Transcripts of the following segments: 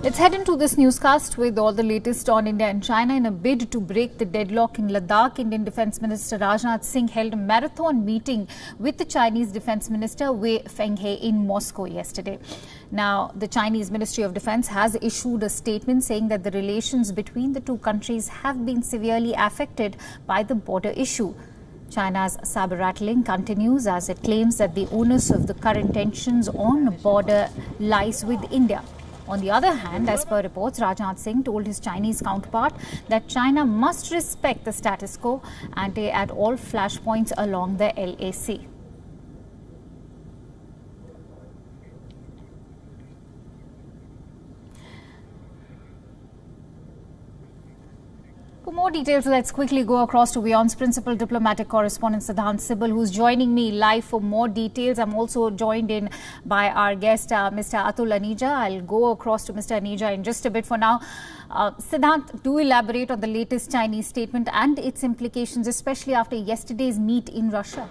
Let's head into this newscast with all the latest on India and China. In a bid to break the deadlock in Ladakh, Indian Defence Minister Rajnath Singh held a marathon meeting with the Chinese Defence Minister Wei Fenghe in Moscow yesterday. Now, the Chinese Ministry of Defence has issued a statement saying that the relations between the two countries have been severely affected by the border issue. China's saber-rattling continues as it claims that the onus of the current tensions on the border lies with India. On the other hand, as per reports, Rajnath Singh told his Chinese counterpart that China must respect the status quo ante at all flashpoints along the LAC. For more details, let's quickly go across to WION's principal diplomatic correspondent Siddhant Sibal, who's joining me live for more details. I'm also joined in by our guest, Mr. Atul Aneja. I'll go across to Mr. Aneja in just a bit for now. Siddhant, do elaborate on the latest Chinese statement and its implications, especially after yesterday's meet in Russia.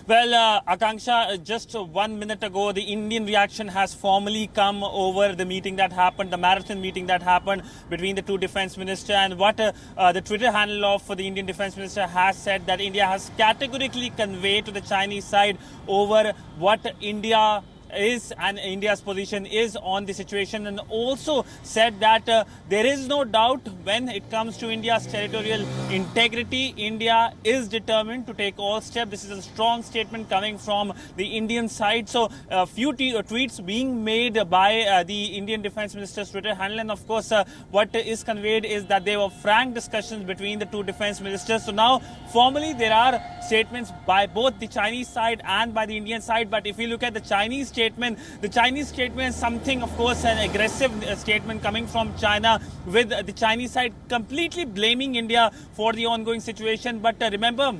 Well, Akanksha, just 1 minute ago, the Indian reaction has formally come over the meeting that happened, the marathon meeting that happened between the two defense ministers. And what the Twitter handle of the Indian defense minister has said that India has categorically conveyed to the Chinese side over what India is and India's position is on the situation, and also said that there is no doubt when it comes to India's territorial integrity, India is determined to take all steps. This is a strong statement coming from the Indian side. So a few tweets being made by the Indian Defence Minister's Twitter handle, and of course what is conveyed is that there were frank discussions between the two defence ministers. So now formally there are statements by both the Chinese side and by the Indian side, but if you look at the Chinese statement is something, of course, an aggressive statement coming from China, with the Chinese side completely blaming India for the ongoing situation. But remember,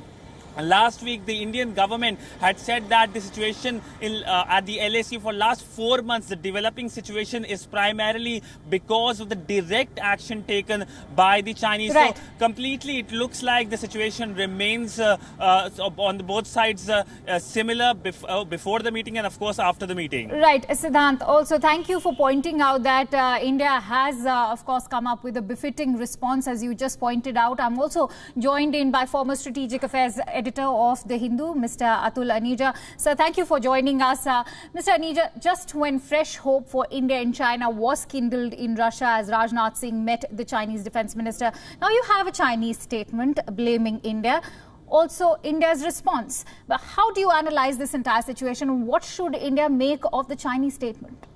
last week, the Indian government had said that the situation at the LAC for last 4 months, the developing situation is primarily because of the direct action taken by the Chinese. Right. So completely, it looks like the situation remains on both sides similar before the meeting and, of course, after the meeting. Right. Siddhant, also thank you for pointing out that India has, of course, come up with a befitting response, as you just pointed out. I'm also joined in by former Strategic Affairs editor of The Hindu, Mr. Atul Aneja. Sir, thank you for joining us. Mr. Aneja, just when fresh hope for India and China was kindled in Russia as Rajnath Singh met the Chinese Defence Minister, now you have a Chinese statement blaming India. Also, India's response. But how do you analyze this entire situation? What should India make of the Chinese statement?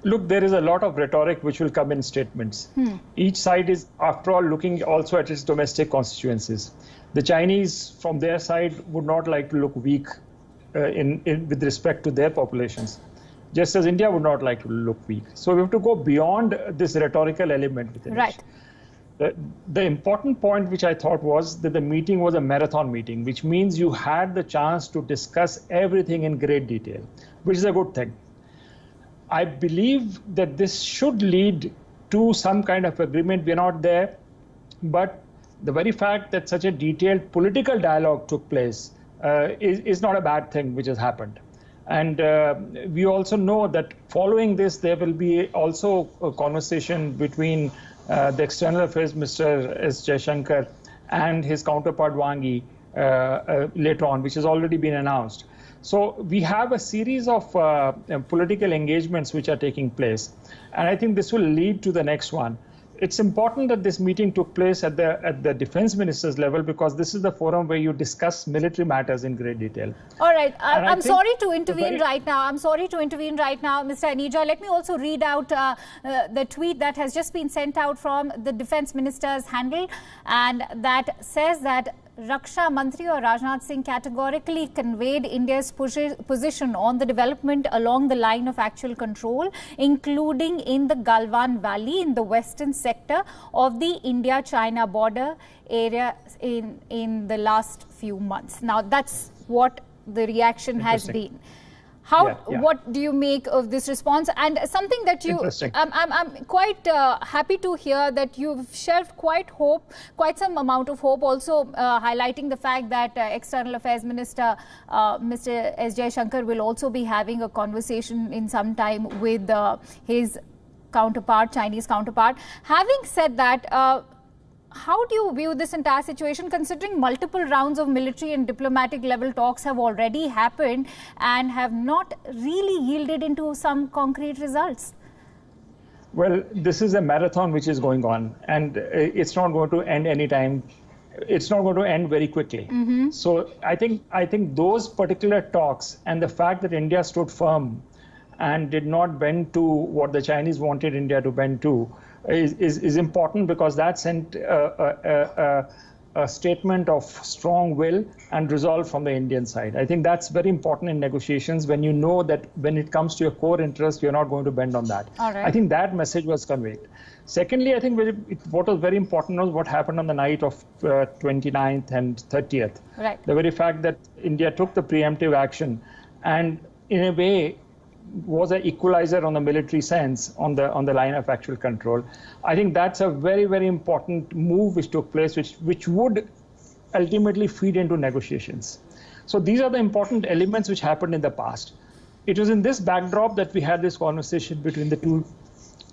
Look, there is a lot of rhetoric which will come in statements. Each side is, after all, looking also at its domestic constituencies. The Chinese, from their side, would not like to look weak with respect to their populations, just as India would not like to look weak. So we have to go beyond this rhetorical element within it. The important point which I thought was that the meeting was a marathon meeting, which means you had the chance to discuss everything in great detail, which is a good thing. I believe that this should lead to some kind of agreement. We're not there, but the very fact that such a detailed political dialogue took place is not a bad thing which has happened. And we also know that following this, there will be also a conversation between the External Affairs Minister S. Jaishankar and his counterpart Wang Yi later on, which has already been announced. So we have a series of political engagements which are taking place, and I think this will lead to the next one. It's important that this meeting took place at the defense ministers level, because this is the forum where you discuss military matters in great detail. All right. I'm sorry to intervene right now. Mr. Aneja. Let me also read out the tweet that has just been sent out from the defense minister's handle, and that says that Raksha Mantri or Rajnath Singh categorically conveyed India's position on the development along the line of actual control, including in the Galwan Valley in the western sector of the India-China border area in the last few months. Now, that's what the reaction has been. What do you make of this response? And something that I'm quite happy to hear that you've shelved quite some amount of hope, also highlighting the fact that External Affairs Minister Mr. S. Jaishankar will also be having a conversation in some time with his counterpart, Chinese counterpart. Having said that, how do you view this entire situation, considering multiple rounds of military and diplomatic level talks have already happened and have not really yielded into some concrete results? Well, this is a marathon which is going on, and it's not going to end anytime. It's not going to end very quickly. So I think those particular talks and the fact that India stood firm and did not bend to what the Chinese wanted India to bend to is important, because that sent a statement of strong will and resolve from the Indian side. I think that's very important in negotiations, when you know that when it comes to your core interest, you're not going to bend on that. All right. I think that message was conveyed. Secondly, I think what was very important was what happened on the night of 29th and 30th. Right. The very fact that India took the preemptive action and in a way was an equalizer on the military sense on the line of actual control. I think that's a very, very important move which took place, which would ultimately feed into negotiations. So these are the important elements which happened in the past. It was in this backdrop that we had this conversation between the two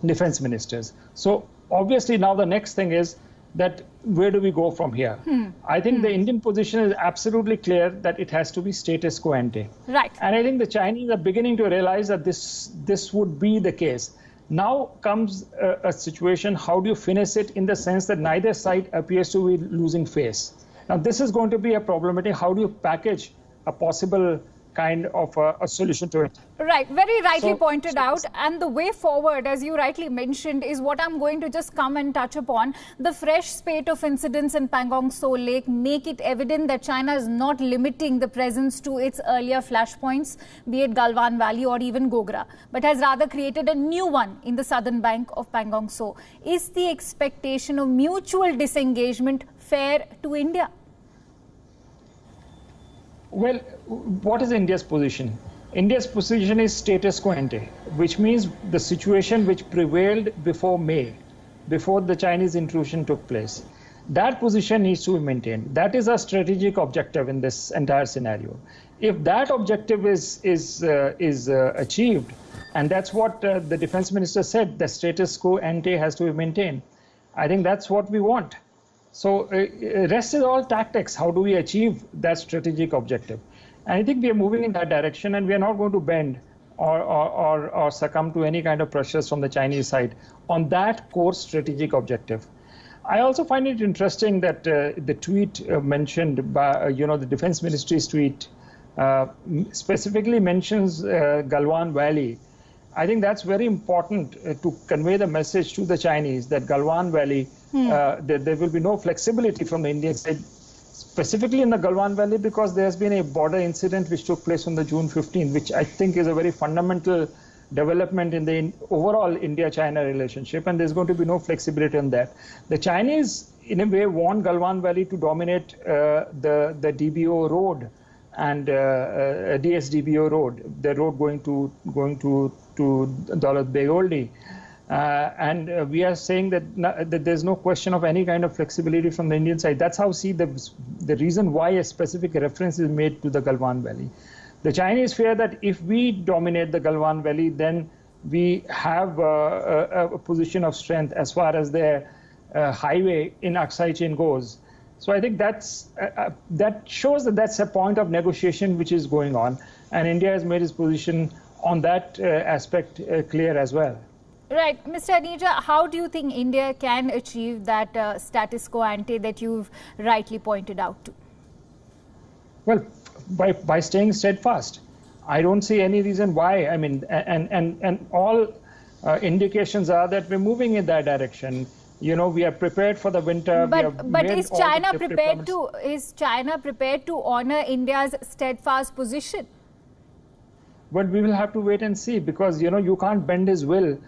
defense ministers. So obviously now the next thing is that where do we go from here? I think the Indian position is absolutely clear that it has to be status quo ante. Right. And I think the Chinese are beginning to realize that this would be the case. Now comes a situation, how do you finish it in the sense that neither side appears to be losing face? Now this is going to be a problematic. How do you package a possible kind of a solution to it? Right, very rightly pointed out. And the way forward, as you rightly mentioned, is what I'm going to just come and touch upon. The fresh spate of incidents in Pangong Tso Lake make it evident that China is not limiting the presence to its earlier flashpoints, be it Galwan Valley or even Gogra, but has rather created a new one in the southern bank of Pangong Tso. Is the expectation of mutual disengagement fair to India? Well, what is India's position? India's position is status quo ante, which means the situation which prevailed before May, before the Chinese intrusion took place. That position needs to be maintained. That is our strategic objective in this entire scenario. If that objective is achieved, and that's what the defense minister said, the status quo ante has to be maintained. I think that's what we want. So rest is all tactics. How do we achieve that strategic objective? And I think we are moving in that direction, and we are not going to bend or succumb to any kind of pressures from the Chinese side on that core strategic objective. I also find it interesting that the tweet mentioned by, the Defense Ministry's tweet specifically mentions Galwan Valley. I think that's very important to convey the message to the Chinese that Galwan Valley, there will be no flexibility from the Indian side, specifically in the Galwan Valley, because there has been a border incident which took place on the June 15, which I think is a very fundamental development in the overall India-China relationship, and there's going to be no flexibility in that. The Chinese, in a way, want Galwan Valley to dominate the DBO road and DSDBO road, the road going to Daulat Beg Oldi. And we are saying that there's no question of any kind of flexibility from the Indian side. That's how the reason why a specific reference is made to the Galwan Valley. The Chinese fear that if we dominate the Galwan Valley, then we have a position of strength as far as their highway in Aksai chain goes. So I think that shows that that's a point of negotiation which is going on, and India has made its position on that aspect clear as well. Right. Mr. Aneja, how do you think India can achieve that status quo ante that you've rightly pointed out to? Well, by staying steadfast. I don't see any reason why. I mean, and all indications are that we're moving in that direction. We are prepared for the winter. But is China prepared to honor India's steadfast position? But we will have to wait and see, because you can't bend his will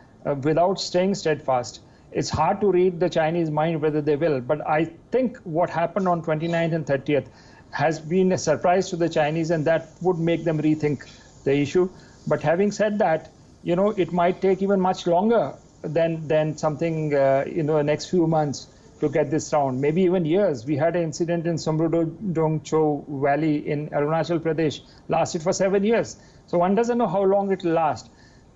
without staying steadfast. It's hard to read the Chinese mind whether they will. But I think what happened on 29th and 30th has been a surprise to the Chinese, and that would make them rethink the issue. But having said that, it might take even much longer than something, the next few months to get this round, maybe even years. We had an incident in Samrudongcho Valley in Arunachal Pradesh, lasted for 7 years. So one doesn't know how long it will last.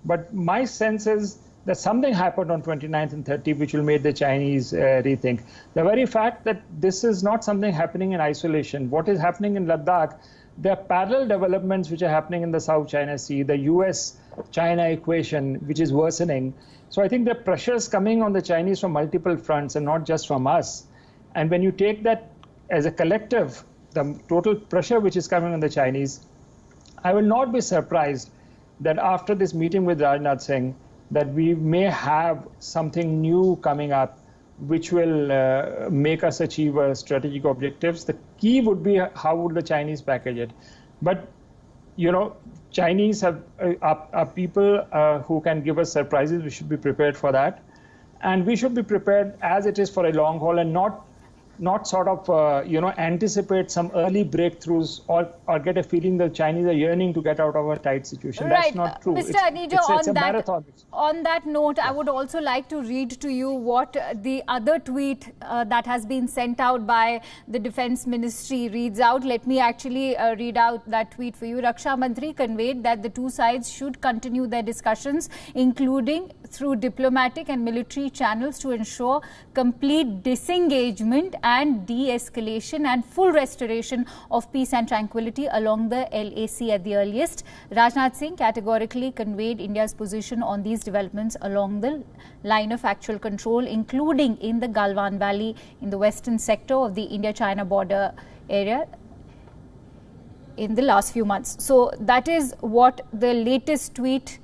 But my sense is that something happened on 29th and 30th, which will make the Chinese rethink. The very fact that this is not something happening in isolation. What is happening in Ladakh, there are parallel developments which are happening in the South China Sea, the US-China equation, which is worsening. So I think the pressure is coming on the Chinese from multiple fronts and not just from us. And when you take that as a collective, the total pressure which is coming on the Chinese, I will not be surprised that after this meeting with Rajnath Singh, that we may have something new coming up which will make us achieve our strategic objectives. The key would be how would the Chinese package it. But, Chinese are people who can give us surprises. We should be prepared for that. And we should be prepared as it is for a long haul and not sort of, anticipate some early breakthroughs or get a feeling that Chinese are yearning to get out of a tight situation. Right. That's not true. Mr. Aneja, on that note, I would also like to read to you what the other tweet that has been sent out by the Defence Ministry reads out. Let me actually read out that tweet for you. Raksha Mantri conveyed that the two sides should continue their discussions, including through diplomatic and military channels, to ensure complete disengagement and de-escalation and full restoration of peace and tranquility along the LAC at the earliest. Rajnath Singh categorically conveyed India's position on these developments along the line of actual control, including in the Galwan Valley in the western sector of the India-China border area in the last few months. So that is what the latest tweet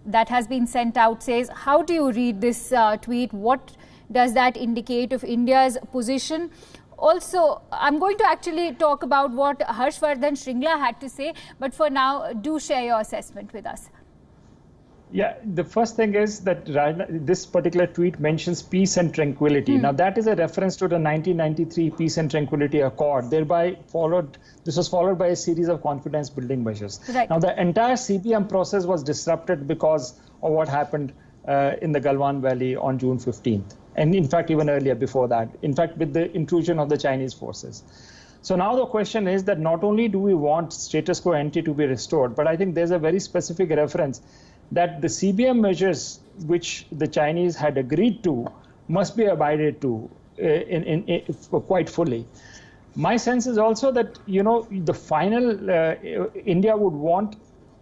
that has been sent out says. How do you read this tweet? What does that indicate of India's position? Also, I'm going to actually talk about what Harshvardhan Shringla had to say, but for now, do share your assessment with us. Yeah, the first thing is that this particular tweet mentions peace and tranquility. Now, that is a reference to the 1993 Peace and Tranquility Accord, this was followed by a series of confidence-building measures. Right. Now, the entire CBM process was disrupted because of what happened in the Galwan Valley on June 15th. And in fact, even earlier before that, in fact, with the intrusion of the Chinese forces. So now the question is that not only do we want status quo ante to be restored, but I think there's a very specific reference that the CBM measures which the Chinese had agreed to must be abided to quite fully. My sense is also that, the final, India would want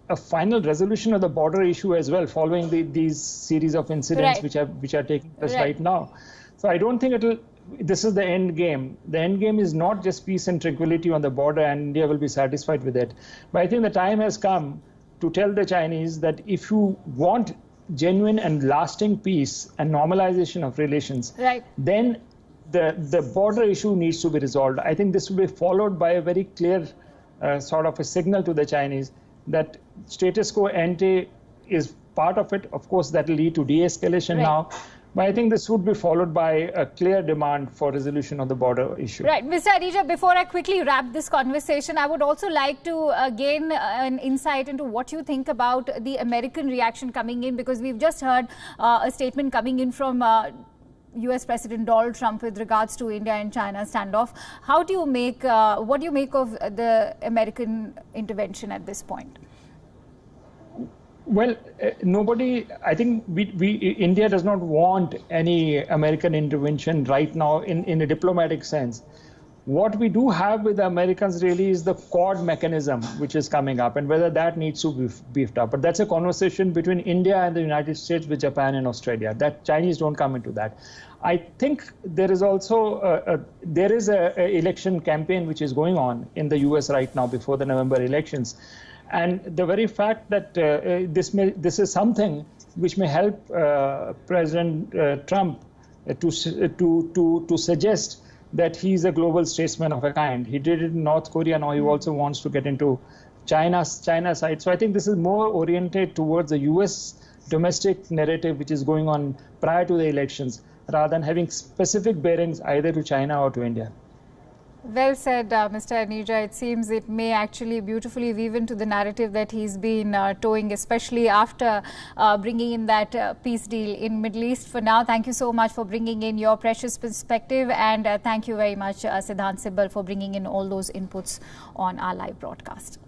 a final resolution of the border issue as well, following these series of incidents which are taking place right now. So I don't think this is the end game. The end game is not just peace and tranquility on the border, and India will be satisfied with it. But I think the time has come to tell the Chinese that if you want genuine and lasting peace and normalization of relations, then the border issue needs to be resolved. I think this will be followed by a very clear sort of a signal to the Chinese that status quo ante is part of it. Of course, that will lead to de-escalation now. But I think this would be followed by a clear demand for resolution of the border issue. Right. Mr. Aneja, before I quickly wrap this conversation, I would also like to gain an insight into what you think about the American reaction coming in, because we've just heard a statement coming in from US President Donald Trump with regards to India and China standoff. How do you make, what do you make of the American intervention at this point? Well, I think India does not want any American intervention right now in a diplomatic sense. What we do have with the Americans really is the Quad mechanism, which is coming up, and whether that needs to be beefed up. But that's a conversation between India and the United States with Japan and Australia. That Chinese don't come into that. I think there is also a election campaign which is going on in the US right now before the November elections. And the very fact that this is something which may help President Trump to suggest that he's a global statesman of a kind. He did it in North Korea. Now he also wants to get into China side. So I think this is more oriented towards the US domestic narrative which is going on prior to the elections, rather than having specific bearings either to China or to India. Well said, Mr. Aneja. It seems it may actually beautifully weave into the narrative that he's been towing, especially after bringing in that peace deal in Middle East. For now, thank you so much for bringing in your precious perspective, and thank you very much, Siddhant Sibal, for bringing in all those inputs on our live broadcast.